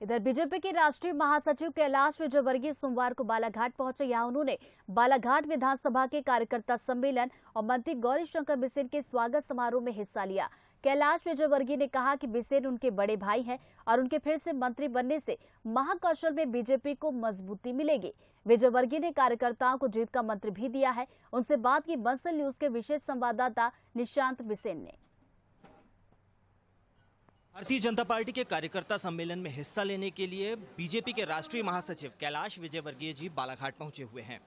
इधर बीजेपी के राष्ट्रीय महासचिव कैलाश विजयवर्गीय सोमवार को बालाघाट पहुंचे। यहां उन्होंने बालाघाट विधानसभा के कार्यकर्ता सम्मेलन और मंत्री गौरीशंकर बिसेन के स्वागत समारोह में हिस्सा लिया। कैलाश विजयवर्गीय ने कहा कि बिसेन उनके बड़े भाई हैं और उनके फिर से मंत्री बनने से महाकौशल में बीजेपी को मजबूती मिलेगी। विजयवर्गीय ने कार्यकर्ताओं को जीत का मंत्र भी दिया है। उनसे बात की बंसल न्यूज के विशेष संवाददाता निशांत बिसेन ने। भारतीय जनता पार्टी के कार्यकर्ता सम्मेलन में हिस्सा लेने के लिए बीजेपी के राष्ट्रीय महासचिव कैलाश विजयवर्गीय जी बालाघाट पहुंचे हुए हैं।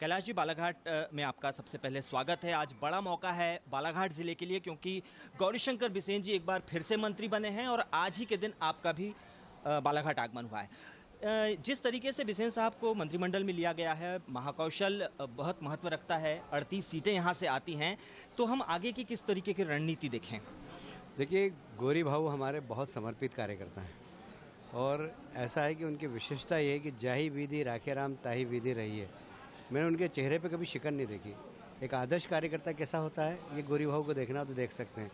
कैलाश जी, बालाघाट में आपका सबसे पहले स्वागत है। आज बड़ा मौका है बालाघाट जिले के लिए, क्योंकि गौरीशंकर बिसेन जी एक बार फिर से मंत्री बने हैं और आज ही के दिन आपका भी बालाघाट आगमन हुआ है। जिस तरीके से बिसेन साहब को मंत्रिमंडल में लिया गया है, महाकौशल बहुत महत्व रखता है, 38 सीटें यहाँ से आती हैं, तो हम आगे की किस तरीके की रणनीति देखें? देखिए, गौरी भाऊ हमारे बहुत समर्पित कार्यकर्ता हैं और ऐसा है कि उनकी विशेषता ये है कि जाही विधि राखे राम ताही विधि रही है। मैंने उनके चेहरे पे कभी शिकन नहीं देखी। एक आदर्श कार्यकर्ता कैसा होता है, ये गौरी भाऊ को देखना तो देख सकते हैं।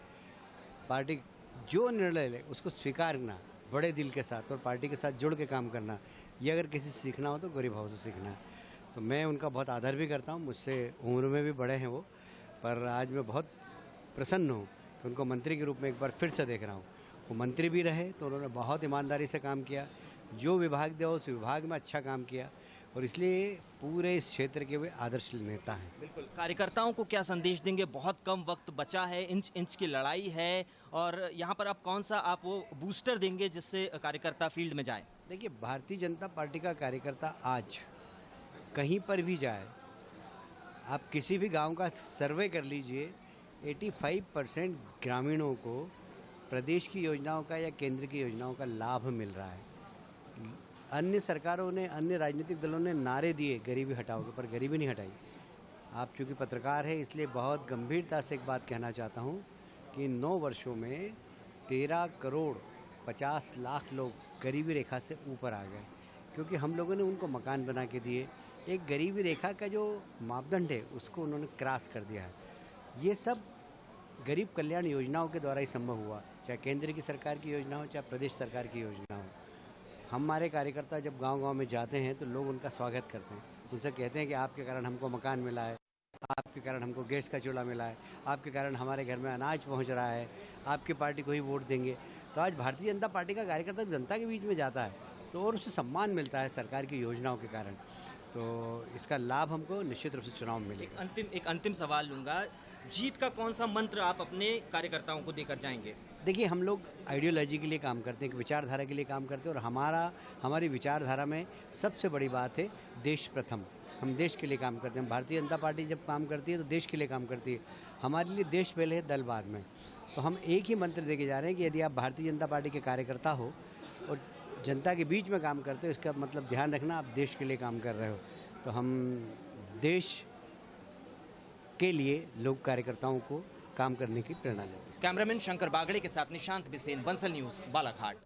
पार्टी जो निर्णय ले उसको स्वीकारना बड़े दिल के साथ और पार्टी के साथ जुड़ के काम करना, ये अगर किसी से सीखना हो तो गौरी भाऊ से सीखना है। तो मैं उनका बहुत आदर भी करता हूँ। मुझसे उम्र में भी बड़े हैं वो, पर आज मैं बहुत प्रसन्न हूँ उनको मंत्री के रूप में एक बार फिर से देख रहा हूँ। वो मंत्री भी रहे तो उन्होंने बहुत ईमानदारी से काम किया, जो विभाग दिया उस विभाग में अच्छा काम किया और इसलिए पूरे इस क्षेत्र के वे आदर्श नेता हैं। बिल्कुल। कार्यकर्ताओं को क्या संदेश देंगे? बहुत कम वक्त बचा है, इंच इंच की लड़ाई है, और यहाँ पर आप कौन सा वो बूस्टर देंगे जिससे कार्यकर्ता फील्ड में जाए? देखिए, भारतीय जनता पार्टी का कार्यकर्ता आज कहीं पर भी जाए, आप किसी भी गाँव का सर्वे कर लीजिए, 85% ग्रामीणों को प्रदेश की योजनाओं का या केंद्र की योजनाओं का लाभ मिल रहा है। अन्य सरकारों ने, अन्य राजनीतिक दलों ने नारे दिए गरीबी हटाओगे, पर गरीबी नहीं हटाई। आप चूँकि पत्रकार हैं इसलिए बहुत गंभीरता से एक बात कहना चाहता हूँ कि 9 वर्षों में 13 करोड़ 50 लाख लोग गरीबी रेखा से ऊपर आ गए, क्योंकि हम लोगों ने उनको मकान बना के दिए। एक गरीबी रेखा का जो मापदंड है उसको उन्होंने क्रॉस कर दिया है। ये सब गरीब कल्याण योजनाओं के द्वारा ही संभव हुआ, चाहे केंद्र की सरकार की योजना हो, चाहे प्रदेश सरकार की योजना हो। हमारे कार्यकर्ता जब गांव-गांव में जाते हैं तो लोग उनका स्वागत करते हैं, उनसे कहते हैं कि आपके कारण हमको मकान मिला है, आपके कारण हमको गैस का चूल्हा मिला है, आपके कारण हमारे घर में अनाज पहुंच रहा है, आपकी पार्टी को ही वोट देंगे। तो आज भारतीय जनता पार्टी का कार्यकर्ता जनता के बीच में जाता है तो और उसे सम्मान मिलता है सरकार की योजनाओं के कारण। तो इसका लाभ हमको निश्चित रूप से चुनाव में मिलेगा। एक अंतिम सवाल लूँगा, जीत का कौन सा मंत्र आप अपने कार्यकर्ताओं को देकर जाएंगे? देखिए, हम लोग आइडियोलॉजी के लिए काम करते हैं, एक विचारधारा के लिए काम करते हैं और हमारी विचारधारा में सबसे बड़ी बात है देश प्रथम। हम देश के लिए काम करते हैं। भारतीय जनता पार्टी जब काम करती है तो देश के लिए काम करती है। हमारे लिए देश पहले है, दल बाद में। तो हम एक ही मंत्र देके जा रहे हैं कि यदि आप भारतीय जनता पार्टी के कार्यकर्ता हो और जनता के बीच में काम करते हो, इसका मतलब ध्यान रखना आप देश के लिए काम कर रहे हो। तो हम देश के लिए लोग कार्यकर्ताओं को काम करने की प्रेरणा देते हैं। कैमरामैन शंकर बागड़े के साथ निशांत बिसेन, बंसल न्यूज, बालाघाट।